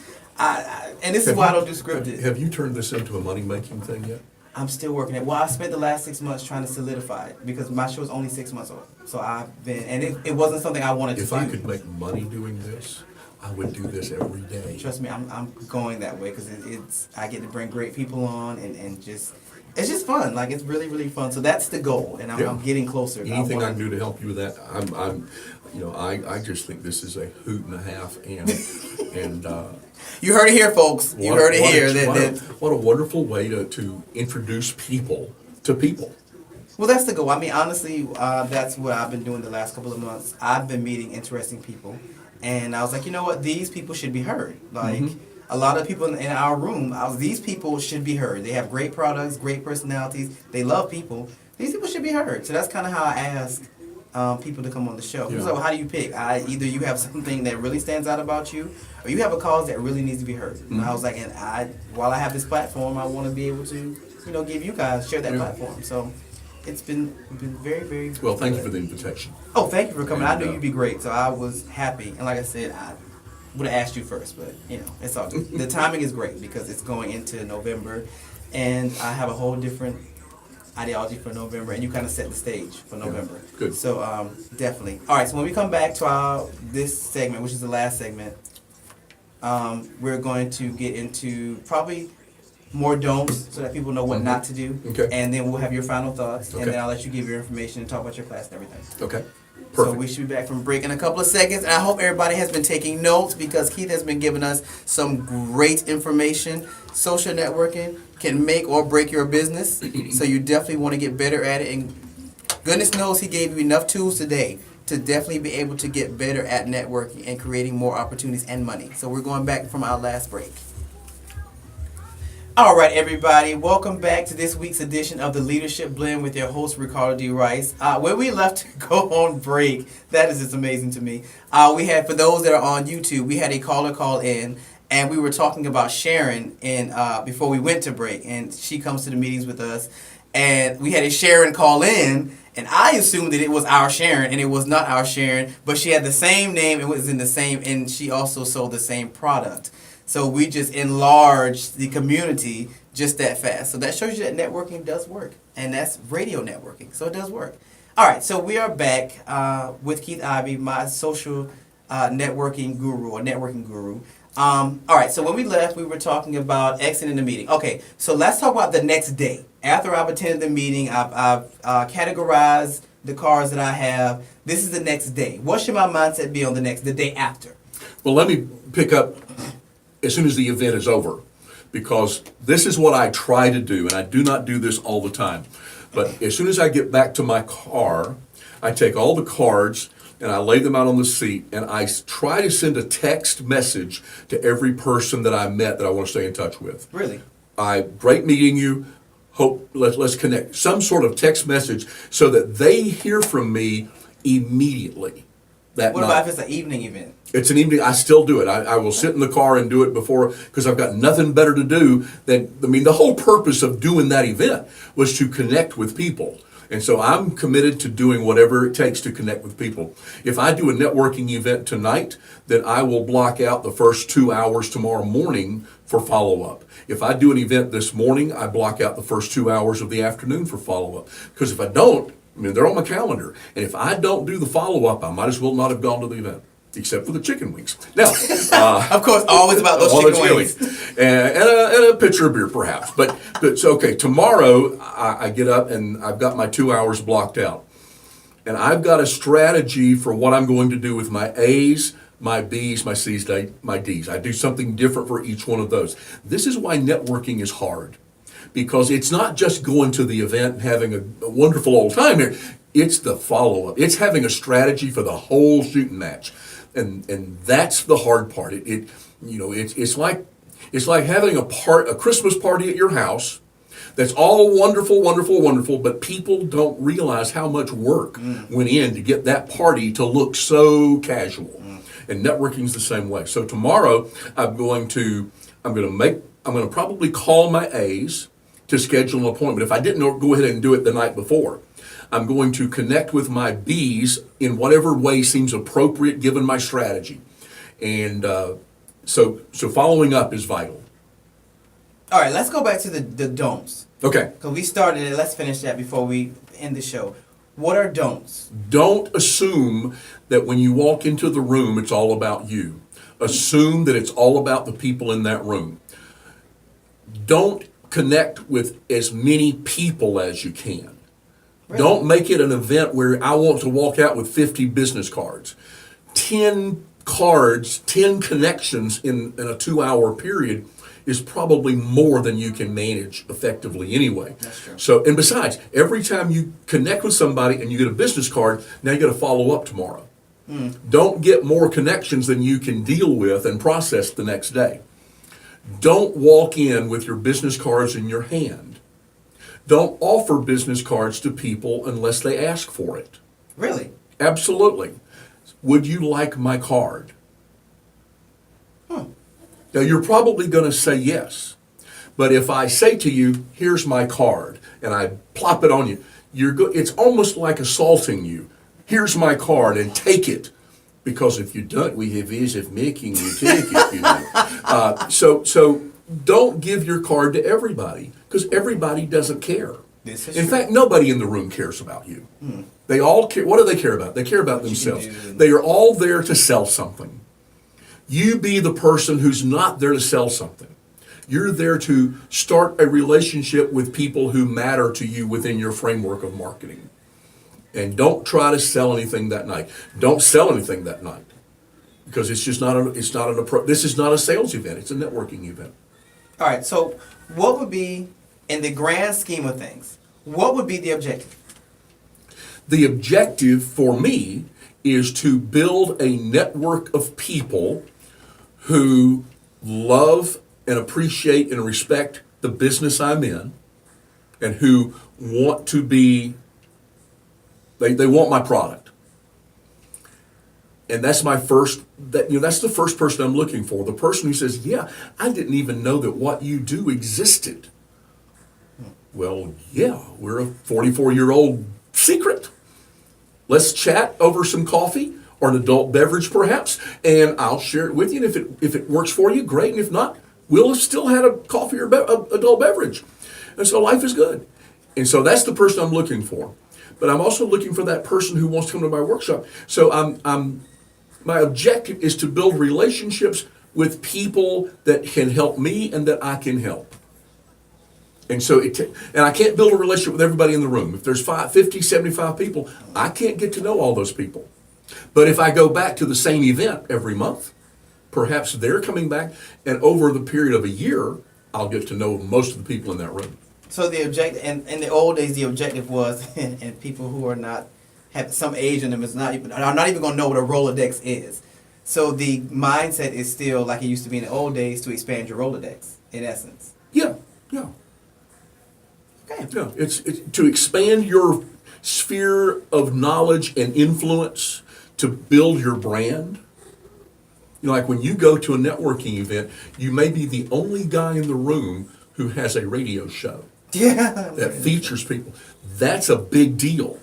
and this is why I don't do Have scripted. you turned this into a money-making thing yet? I'm still working it. Well, I spent the last 6 months trying to solidify it because my show is only 6 months old. So I've been, and it wasn't something I wanted If to do. I could make money doing this, I would do this every day. Trust me, I'm going that way because it's I get to bring great people on and just it's just fun. Like it's really really fun. So that's the goal, and I'm getting closer. Anything I can do to help you with that, I just think this is a hoot and a half, and You heard it here, folks. You heard it here. What a wonderful way to introduce people to people. Well, that's the goal. I mean, honestly, that's what I've been doing the last couple of months. I've been meeting interesting people, and I was like, you know what? These people should be heard. Like a lot of people in our room, these people should be heard. They have great products, great personalities. They love people. These people should be heard. So that's kind of how I ask people to come on the show. Yeah. So how do you pick? Either you have something that really stands out about you, or you have a cause that really needs to be heard. And I was like, while I have this platform, I want to be able to, give you guys share that platform. So it's been very very. Well, thank you good. for the invitation. Oh, thank you for coming. And, I knew you'd be great, so I was happy. And like I said, I would have asked you first, but it's all good. The timing is great because it's going into November, and I have a whole different ideology for November, and you kind of set the stage for November. Good. So definitely. All right. So when we come back to this segment, which is the last segment, we're going to get into probably more don'ts so that people know what not to do. Okay. And then we'll have your final thoughts, Okay. and then I'll let you give your information and talk about your class and everything. Okay. So Perfect. we should be back from break in a couple of seconds. And I hope everybody has been taking notes because Keith has been giving us some great information. Social networking can make or break your business. So you definitely want to get better at it. And goodness knows he gave you enough tools today to definitely be able to get better at networking and creating more opportunities and money. So we're going back from our last break. All right, everybody. Welcome back to this week's edition of the Leadership Blend with your host, Ricardo D. Rice. Where we left to go on break, that is just amazing to me. We had, for those that are on YouTube, we had a caller call in, and we were talking about Sharon before we went to break. And she comes to the meetings with us, and we had a Sharon call in, and I assumed that it was our Sharon, and it was not our Sharon, but she had the same name and was in the same, and she also sold the same product. So we just enlarged the community just that fast. So that shows you that networking does work. And that's radio networking. So it does work. All right, so we are back with Keith Ivey, my social networking guru or networking guru. All right, so when we left, we were talking about exiting the meeting. Okay, so let's talk about the next day. After I've attended the meeting, I've categorized the cards that I have. This is the next day. What should my mindset be on the day after? Well, let me pick up as soon as the event is over, because this is what I try to do, and I do not do this all the time. But as soon as I get back to my car, I take all the cards and I lay them out on the seat, and I try to send a text message to every person that I met that I want to stay in touch with. Really? Great meeting you. Hope let's connect. Some sort of text message so that they hear from me immediately that What night. about if it's an evening event? It's an evening. I still do it. I will sit in the car and do it before, because I've got nothing better to do than, I mean, the whole purpose of doing that event was to connect with people. And so I'm committed to doing whatever it takes to connect with people. If I do a networking event tonight, then I will block out the first 2 hours tomorrow morning for follow-up. If I do an event this morning, I block out the first 2 hours of the afternoon for follow-up. Because if I don't, I mean, they're on my calendar. And if I don't do the follow-up, I might as well not have gone to the event, except for the chicken wings. Now, Of course, always about those all chicken those wings. and a pitcher of beer, perhaps. But so okay. Tomorrow I get up and I've got my 2 hours blocked out, and I've got a strategy for what I'm going to do with my A's, my B's, my C's, my D's. I do something different for each one of those. This is why networking is hard, because it's not just going to the event and having a wonderful old time here. It's the follow-up. It's having a strategy for the whole shooting match. And that's the hard part. It's like having a Christmas party at your house that's all wonderful, wonderful, wonderful, but people don't realize how much work went in to get that party to look so casual. And networking's the same way. So tomorrow I'm going to probably call my A's to schedule an appointment. If I didn't, go ahead and do it the night before. I'm going to connect with my B's in whatever way seems appropriate given my strategy. And so following up is vital. All right, let's go back to the don'ts. Okay. Because we started it. Let's finish that before we end the show. What are don'ts? Don't assume that when you walk into the room, it's all about you. Assume that it's all about the people in that room. Don't connect with as many people as you can. Really? Don't make it an event where I want to walk out with 50 business cards. 10 cards, 10 connections in a 2-hour period is probably more than you can manage effectively anyway. That's true. So, and besides, every time you connect with somebody and you get a business card, now you got to follow up tomorrow. Don't get more connections than you can deal with and process the next day. Don't walk in with your business cards in your hand. Don't offer business cards to people unless they ask for it. Really? Absolutely. Would you like my card? Now, you're probably going to say yes. But if I say to you, here's my card, and I plop it on you, it's almost like assaulting you. Here's my card, and take it. Because if you don't, we have ways of making you take it, you know. So don't give your card to everybody, because everybody doesn't care. In fact, nobody in the room cares about you. They all care. What do they care about? They care about themselves. They are all there to sell something. You be the person who's not there to sell something. You're there to start a relationship with people who matter to you within your framework of marketing. And don't try to sell anything that night. Don't sell anything that night, because it's just not this is not a sales event. It's a networking event. All right. So, what would be, in the grand scheme of things, what would be the objective? The objective for me is to build a network of people who love and appreciate and respect the business I'm in, and who want to be, they want my product. And that's that's the first person I'm looking for. The person who says, yeah, I didn't even know that what you do existed. Well, yeah, we're a 44-year-old secret. Let's chat over some coffee or an adult beverage perhaps, and I'll share it with you. And if it works for you, great. And if not, we'll have still had a coffee or adult beverage. And so life is good. And so that's the person I'm looking for. But I'm also looking for that person who wants to come to my workshop. So my objective is to build relationships with people that can help me and that I can help. And so and I can't build a relationship with everybody in the room. If there's 50, 75 people, I can't get to know all those people. But if I go back to the same event every month, perhaps they're coming back, and over the period of a year, I'll get to know most of the people in that room. So the objective, and in the old days, the objective was, and people who are not have some age in them are not even going to know what a Rolodex is. So the mindset is still like it used to be in the old days to expand your Rolodex, in essence. Yeah, yeah. Okay. Yeah, it's to expand your sphere of knowledge and influence to build your brand. You know, like when you go to a networking event, you may be the only guy in the room who has a radio show Yeah. that features people. That's a big deal.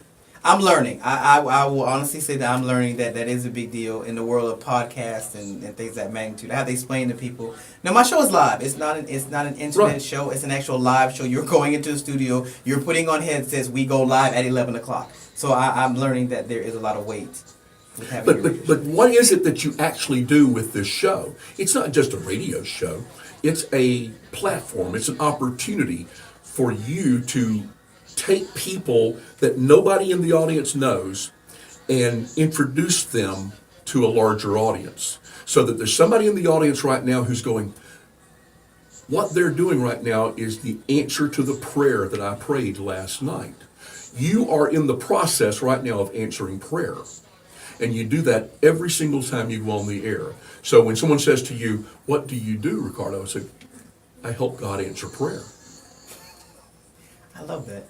I'm learning. I will honestly say that I'm learning that is a big deal in the world of podcasts and things of that magnitude. I have to explain to people. Now my show is live. It's not an internet Right. show. It's an actual live show. You're going into the studio. You're putting on headsets. We go live at 11 o'clock. So I'm learning that there is a lot of weight with having But what is it that you actually do with this show? It's not just a radio show. It's a platform. It's an opportunity for you to take people that nobody in the audience knows and introduce them to a larger audience. So that there's somebody in the audience right now who's going, what they're doing right now is the answer to the prayer that I prayed last night. You are in the process right now of answering prayer. And you do that every single time you go on the air. So when someone says to you, what do you do, Ricardo? I say, I help God answer prayer. I love that.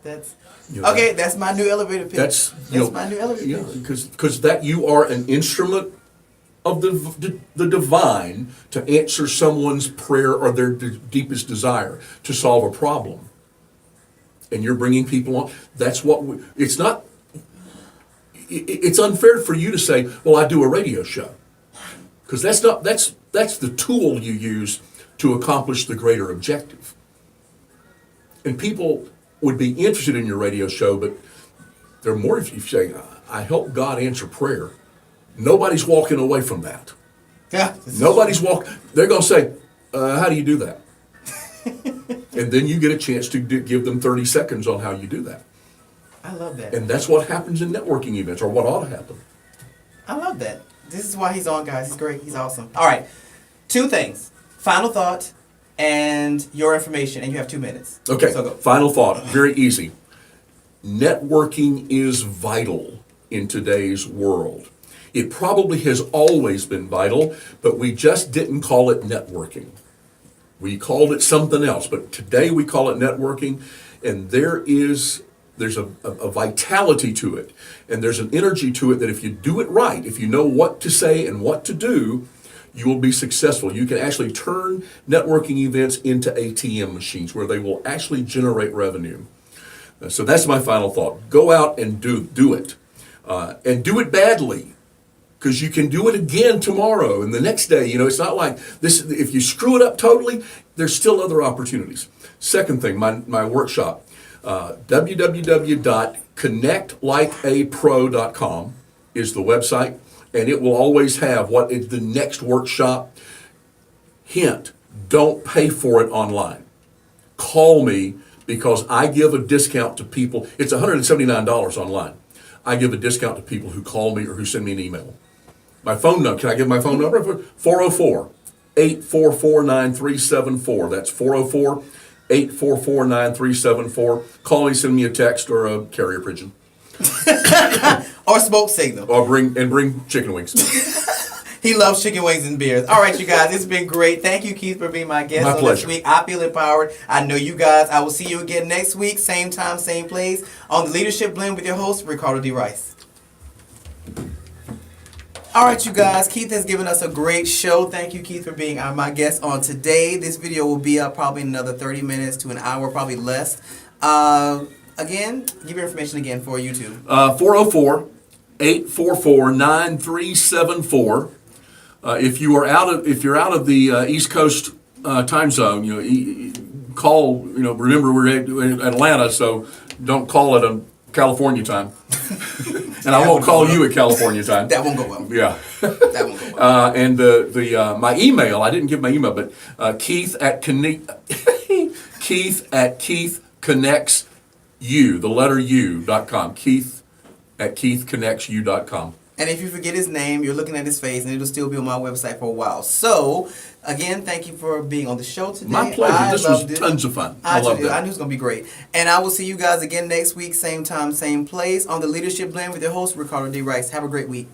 That's You know, okay. That's my new elevator pitch. That's my new elevator yeah, pitch. because that you are an instrument of the divine to answer someone's prayer or their deepest desire to solve a problem, and you're bringing people on. That's what it's not. It's unfair for you to say, "Well, I do a radio show," because that's the tool you use to accomplish the greater objective. And people would be interested in your radio show, but they're more if you say, I help God answer prayer. Nobody's walking away from that. Yeah. Nobody's they're going to say, how do you do that? And then you get a chance to give them 30 seconds on how you do that. I love that. And that's what happens in networking events, or what ought to happen. I love that. This is why he's on, guys. He's great. He's awesome. All right. 2 things. Final thought and your information, and you have 2 minutes. Okay, So go. final thought, very easy. Networking is vital in today's world. It probably has always been vital, but we just didn't call it networking. We called it something else, but today we call it networking, and there's a vitality to it, and there's an energy to it that if you do it right, if you know what to say and what to do, you will be successful. You can actually turn networking events into ATM machines where they will actually generate revenue. So that's my final thought. Go out and do it. And do it badly, because you can do it again tomorrow and the next day. You know, it's not like this. If you screw it up totally, there's still other opportunities. Second thing, my workshop, www.connectlikeapro.com is the website. And it will always have what is the next workshop. Hint, don't pay for it online. Call me, because I give a discount to people. It's $179 online. I give a discount to people who call me or who send me an email. My phone number, can I give my phone number? 404-844-9374. That's 404-844-9374. Call me, send me a text or a carrier pigeon. Or smoke signal. Or bring chicken wings. He loves chicken wings and beers. All right, you guys, it's been great. Thank you, Keith, for being my guest My on pleasure. this week. I feel empowered. I know you guys. I will see you again next week, same time, same place, on the Leadership Blend with your host, Ricardo D. Rice. All right, you guys, Keith has given us a great show. Thank you, Keith, for being my guest on today. This video will be up probably in another 30 minutes to an hour, probably less. Again, give your information again for YouTube. 404-844-9374. If you're out of the East Coast time zone, call. Remember we're in Atlanta, so don't call it a California time. And I won't call you at California time. That won't go well. Yeah. That won't go well. And my email, I didn't give my email, but Keith at Keith Connects You, the letter U.com. Keith at KeithConnectsYou.com. And if you forget his name, you're looking at his face, and it'll still be on my website for a while. So, again, thank you for being on the show today. My pleasure. This was loved it. tons of fun. I love that. I knew it was going to be great. And I will see you guys again next week, same time, same place, on the Leadership Blend with your host, Ricardo D. Rice. Have a great week.